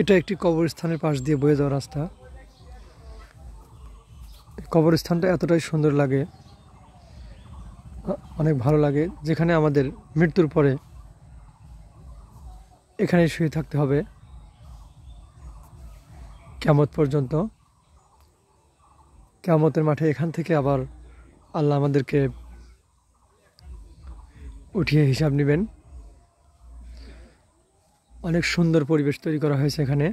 এটা একটি কবরস্থানের পাশ দিয়ে বয়ে যাওয়া রাস্তা। কবরস্থানটা এতটাই সুন্দর লাগে, অনেক ভালো লাগে, যেখানে আমাদের মৃত্যুর পরে এখানে শুয়ে থাকতে হবে কিয়ামত পর্যন্ত। কিয়ামতের মাঠে এখান থেকে আবার আল্লাহ আমাদেরকে উঠিয়ে হিসাব নেবেন। অনেক সুন্দর পরিবেশ তৈরি করা হয়েছে এখানে।